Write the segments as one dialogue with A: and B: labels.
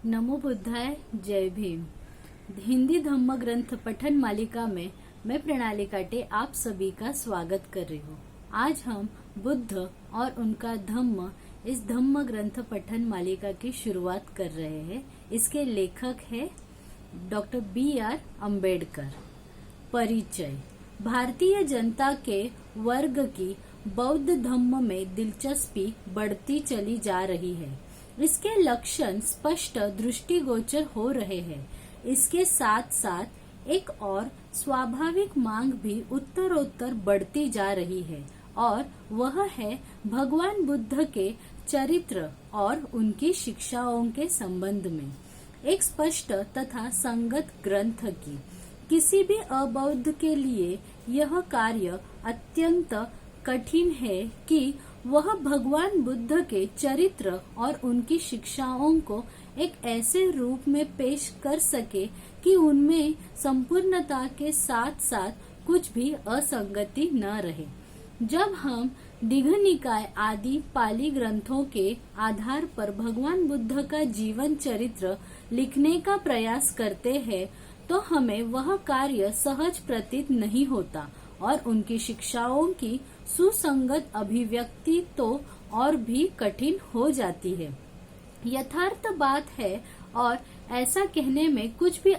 A: नमो बुद्धाय, जय भीम। हिंदी धम्म ग्रंथ पठन मालिका में मैं प्रणाली काटे आप सभी का स्वागत कर रही हूँ। आज हम बुद्ध और उनका धम्म इस धम्म ग्रंथ पठन मालिका की शुरुआत कर रहे हैं। इसके लेखक है डॉक्टर B.R. अम्बेडकर। परिचय। भारतीय जनता के वर्ग की बौद्ध धम्म में दिलचस्पी बढ़ती चली जा रही है। इसके लक्षण स्पष्ट दृष्टिगोचर हो रहे हैं। इसके साथ साथ एक और स्वाभाविक मांग भी उत्तरोत्तर बढ़ती जा रही है और वह है भगवान बुद्ध के चरित्र और उनकी शिक्षाओं के संबंध में एक स्पष्ट तथा संगत ग्रंथ की। किसी भी अबौद्ध के लिए यह कार्य अत्यंत कठिन है कि वह भगवान बुद्ध के चरित्र और उनकी शिक्षाओं को एक ऐसे रूप में पेश कर सके कि उनमें संपूर्णता के साथ साथ कुछ भी असंगति न रहे। जब हम दीघ निकाय आदि पाली ग्रंथों के आधार पर भगवान बुद्ध का जीवन चरित्र लिखने का प्रयास करते हैं तो हमें वह कार्य सहज प्रतीत नहीं होता और उनकी शिक्षाओं की सुसंगत अभिव्यक्ति तो और भी कठिन हो जाती है। यथार्थ बात है और ऐसा कहने में कुछ भी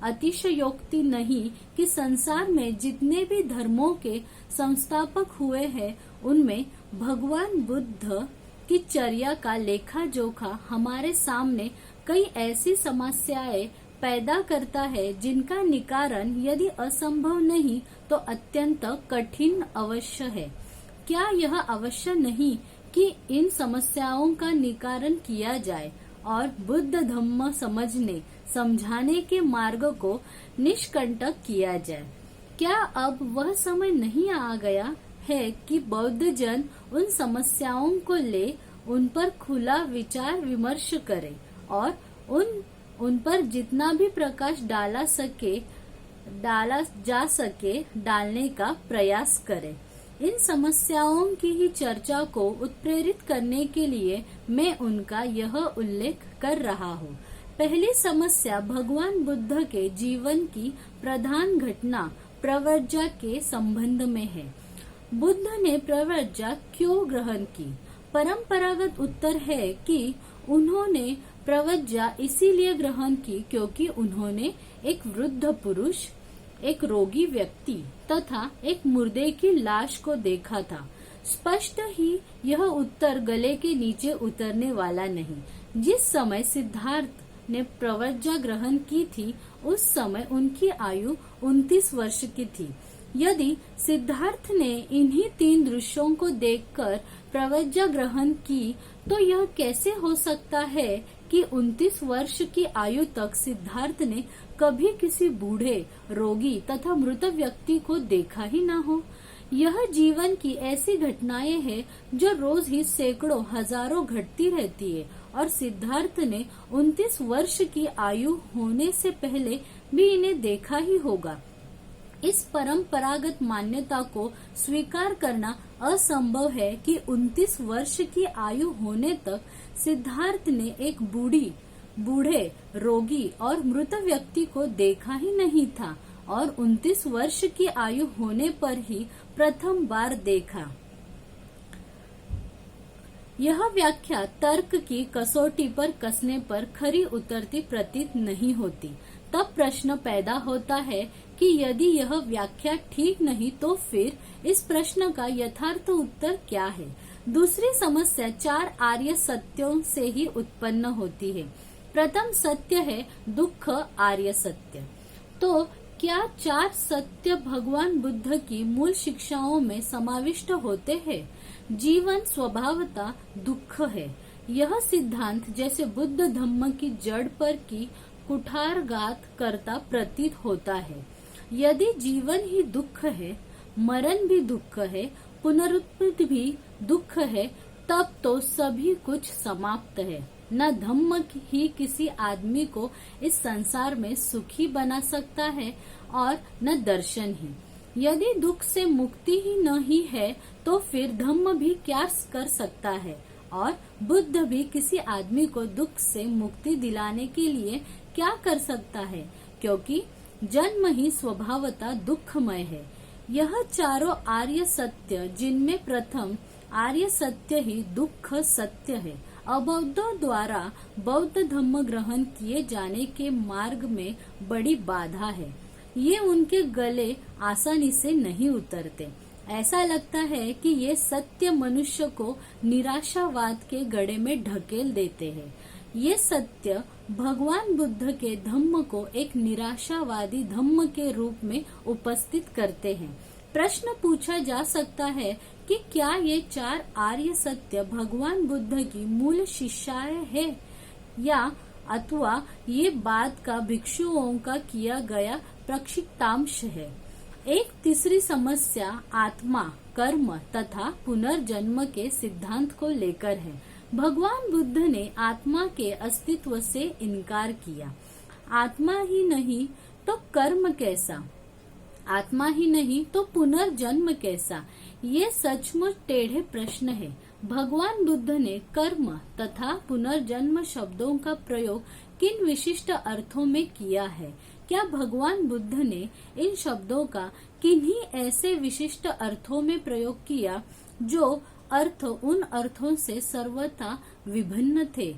A: अतिशयोक्ति नहीं कि संसार में जितने भी धर्मों के संस्थापक हुए हैं उनमें भगवान बुद्ध की चर्या का लेखा जोखा हमारे सामने कई ऐसी समस्याएं पैदा करता है जिनका निवारण यदि असंभव नहीं तो अत्यंत कठिन अवश्य है। क्या यह अवश्य नहीं कि इन समस्याओं का निवारण किया जाए और बुद्ध धम्म समझाने के मार्ग को निष्कंटक किया जाए? क्या अब वह समय नहीं आ गया है कि बौद्ध जन उन समस्याओं को ले उन पर खुला विचार विमर्श करे और उन पर जितना भी प्रकाश डाला जा सके डालने का प्रयास करें। इन समस्याओं की ही चर्चा को उत्प्रेरित करने के लिए मैं उनका यह उल्लेख कर रहा हूँ। पहली समस्या भगवान बुद्ध के जीवन की प्रधान घटना प्रव्रजा के संबंध में है। बुद्ध ने प्रव्रजा क्यों ग्रहण की? परंपरागत उत्तर है कि उन्होंने प्रव्रजा इसीलिए ग्रहण की क्योंकि उन्होंने एक वृद्ध पुरुष, एक रोगी व्यक्ति तथा एक मुर्दे की लाश को देखा था। स्पष्ट ही यह उत्तर गले के नीचे उतरने वाला नहीं। जिस समय सिद्धार्थ ने प्रव्रजा ग्रहण की थी उस समय उनकी आयु 29 वर्ष की थी। यदि सिद्धार्थ ने इन्हीं 3 दृश्यों को देखकर प्रव्रजा ग्रहण की तो यह कैसे हो सकता है कि 29 वर्ष की आयु तक सिद्धार्थ ने कभी किसी बूढ़े, रोगी तथा मृत व्यक्ति को देखा ही ना हो। यह जीवन की ऐसी घटनाएं हैं जो रोज ही सैकड़ों हजारों घटती रहती है और सिद्धार्थ ने 29 वर्ष की आयु होने से पहले भी इन्हें देखा ही होगा। इस परंपरागत मान्यता को स्वीकार करना असंभव है कि 29 वर्ष की आयु होने तक सिद्धार्थ ने एक बूढ़े, रोगी और मृत व्यक्ति को देखा ही नहीं था और 29 वर्ष की आयु होने पर ही प्रथम बार देखा। यह व्याख्या तर्क की कसौटी पर कसने पर खरी उतरती प्रतीत नहीं होती। तब प्रश्न पैदा होता है कि यदि यह व्याख्या ठीक नहीं तो फिर इस प्रश्न का यथार्थ उत्तर क्या है? दूसरी समस्या 4 आर्य सत्यों से ही उत्पन्न होती है। प्रथम सत्य है दुख आर्य सत्य। तो क्या 4 सत्य भगवान बुद्ध की मूल शिक्षाओं में समाविष्ट होते हैं? जीवन स्वभावतः दुख है। यह सिद्धांत जैसे बुद्ध धम्म की जड़ पर की कुठारघात करता प्रतीत होता है। यदि जीवन ही दुख है, मरण भी दुख है, पुनरुत्पत्ति भी दुख है, तब तो सभी कुछ समाप्त है। न धम्म ही किसी आदमी को इस संसार में सुखी बना सकता है और न दर्शन ही। यदि दुख से मुक्ति ही नहीं है तो फिर धम्म भी क्या कर सकता है और बुद्ध भी किसी आदमी को दुख से मुक्ति दिलाने के लिए क्या कर सकता है, क्योंकि जन्म ही स्वभावतः दुखमय है। यह चारों आर्य सत्य, जिनमें प्रथम आर्य सत्य ही दुख सत्य है, अबौद्धों द्वारा बौद्ध धम्म ग्रहण किए जाने के मार्ग में बड़ी बाधा है। ये उनके गले आसानी से नहीं उतरते। ऐसा लगता है कि ये सत्य मनुष्य को निराशावाद के गड्ढे में ढकेल देते हैं। ये सत्य भगवान बुद्ध के धम्म को एक निराशावादी धम्म के रूप में उपस्थित करते हैं। प्रश्न पूछा जा सकता है कि क्या ये चार आर्य सत्य भगवान बुद्ध की मूल शिक्षाएं है या अथवा ये बाद का भिक्षुओं का किया गया प्रक्षिप्तांश है। एक तीसरी समस्या आत्मा, कर्म तथा पुनर्जन्म के सिद्धांत को लेकर है। भगवान बुद्ध ने आत्मा के अस्तित्व से इनकार किया। आत्मा ही नहीं तो कर्म कैसा, आत्मा ही नहीं तो पुनर्जन्म कैसा? ये सचमुच टेढ़े प्रश्न है। भगवान बुद्ध ने कर्म तथा पुनर्जन्म शब्दों का प्रयोग किन विशिष्ट अर्थों में किया है? क्या भगवान बुद्ध ने इन शब्दों का किन्हीं ऐसे विशिष्ट अर्थों में प्रयोग किया जो अर्थ उन अर्थों से सर्वथा विभिन्न थे,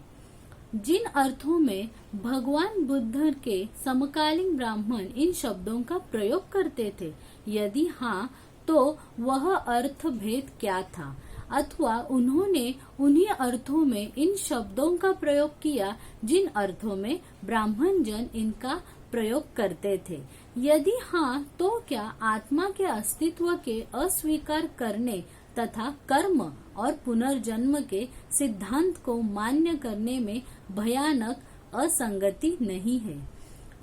A: जिन अर्थों में भगवान बुद्ध के समकालीन ब्राह्मण इन शब्दों का प्रयोग करते थे? यदि हाँ, तो वह अर्थ भेद क्या था? अथवा उन्होंने उन्हीं अर्थों में इन शब्दों का प्रयोग किया जिन अर्थों में ब्राह्मण जन इनका प्रयोग करते थे? यदि हाँ, तो क्या आत्मा के अस्तित्व के अस्वीकार करने तथा कर्म और पुनर्जन्म के सिद्धांत को मान्य करने में भयानक असंगति नहीं है?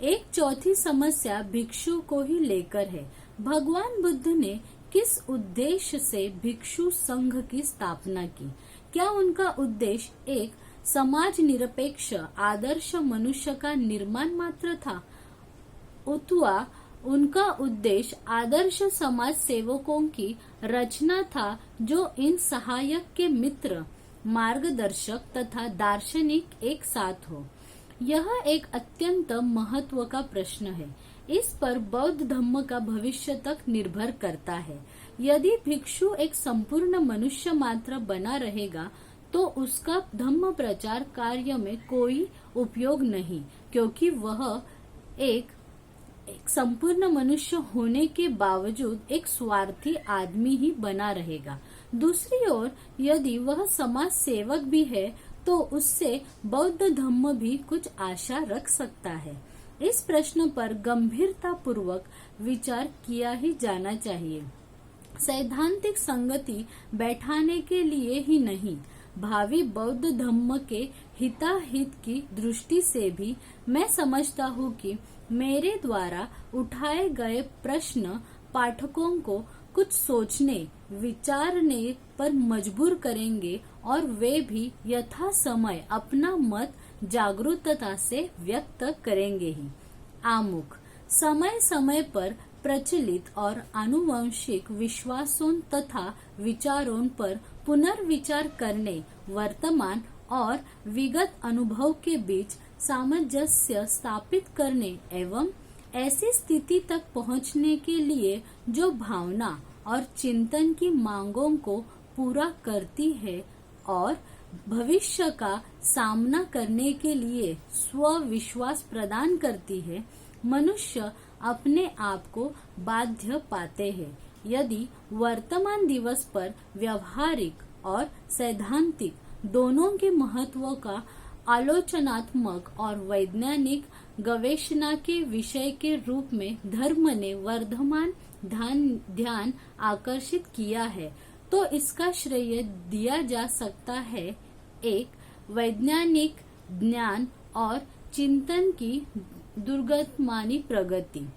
A: एक चौथी समस्या भिक्षु को ही लेकर है। भगवान बुद्ध ने किस उद्देश्य से भिक्षु संघ की स्थापना की? क्या उनका उद्देश्य एक समाज निरपेक्ष आदर्श मनुष्य का निर्माण मात्र था, अथवा उनका उद्देश्य आदर्श समाज सेवकों की रचना था जो इन सहायक के मित्र, मार्गदर्शक तथा दार्शनिक एक साथ हो? यह एक अत्यंत महत्व का प्रश्न है। इस पर बौद्ध धम्म का भविष्य तक निर्भर करता है। यदि भिक्षु एक संपूर्ण मनुष्य मात्र बना रहेगा तो उसका धम्म प्रचार कार्य में कोई उपयोग नहीं, क्योंकि वह एक संपूर्ण मनुष्य होने के बावजूद एक स्वार्थी आदमी ही बना रहेगा। दूसरी ओर यदि वह समाज सेवक भी है तो उससे बौद्ध धम्म भी कुछ आशा रख सकता है। इस प्रश्न पर गंभीरता पूर्वक विचार किया ही जाना चाहिए। सैद्धांतिक संगति बैठाने के लिए ही नहीं, भावी बौद्ध धम्म के हिताहित की दृष्टि से भी मैं समझता हूँ कि मेरे द्वारा उठाए गए प्रश्न पाठकों को कुछ सोचने विचारने पर मजबूर करेंगे और वे भी यथा समय अपना मत जागरूकता से व्यक्त करेंगे ही। आमुख समय समय पर प्रचलित और आनुवंशिक विश्वासों तथा विचारों पर पुनर्विचार करने, वर्तमान और विगत अनुभव के बीच सामंजस्य स्थापित करने एवं ऐसी स्थिति तक पहुंचने के लिए जो भावना और चिंतन की मांगों को पूरा करती है और भविष्य का सामना करने के लिए स्वविश्वास प्रदान करती है, मनुष्य अपने आप को बाध्य पाते हैं। यदि वर्तमान दिवस पर व्यवहारिक और सैद्धांतिक दोनों के महत्व का आलोचनात्मक और वैज्ञानिक गवेषणा के विषय के रूप में धर्म ने वर्धमान ध्यान आकर्षित किया है, तो इसका श्रेय दिया जा सकता है एक वैज्ञानिक ज्ञान और चिंतन की दुर्गतमानी प्रगति।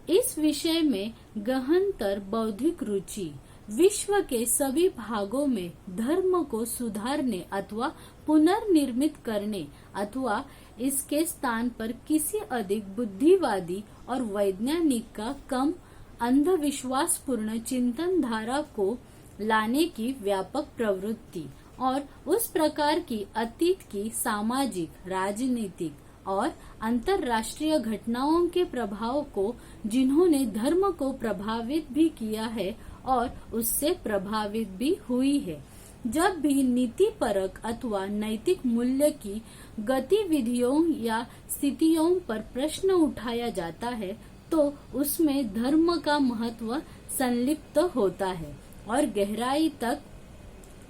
A: इस विषय में गहनतर बौद्धिक रुचि विश्व के सभी भागों में धर्म को सुधारने अथवा पुनर्निर्मित करने अथवा इसके स्थान पर किसी अधिक बुद्धिवादी और वैज्ञानिक का कम अंधविश्वासपूर्ण चिंतन धारा को लाने की व्यापक प्रवृत्ति और उस प्रकार की अतीत की सामाजिक, राजनीतिक और अंतरराष्ट्रीय घटनाओं के प्रभाव को जिन्होंने धर्म को प्रभावित भी किया है और उससे प्रभावित भी हुई है। जब भी नीतिपरक अथवा नैतिक मूल्य की गतिविधियों या स्थितियों पर प्रश्न उठाया जाता है तो उसमें धर्म का महत्व संलिप्त होता है और गहराई तक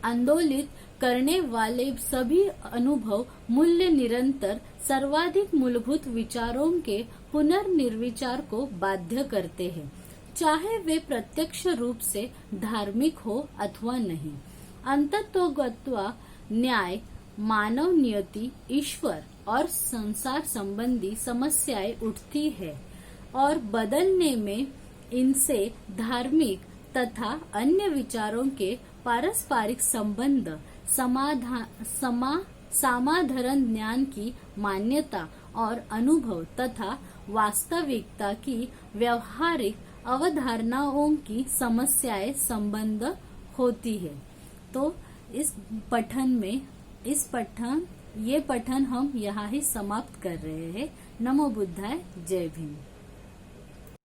A: आंदोलित करने वाले सभी अनुभव मूल्य निरंतर सर्वाधिक मूलभूत विचारों के पुनर्निर्विचार को बाध्य करते हैं, चाहे वे प्रत्यक्ष रूप से धार्मिक हो अथवा नहीं। अंततोगत्वा न्याय, मानव नियति, ईश्वर और संसार संबंधी समस्याएं उठती है और बदलने में इनसे धार्मिक तथा अन्य विचारों के पारस्परिक संबंध, समाधारण ज्ञान की मान्यता और अनुभव तथा वास्तविकता की व्यवहारिक अवधारणाओं की समस्याएं संबंध होती है। तो ये पठन हम यहाँ ही समाप्त कर रहे हैं। नमो बुद्धाय, जय भीम।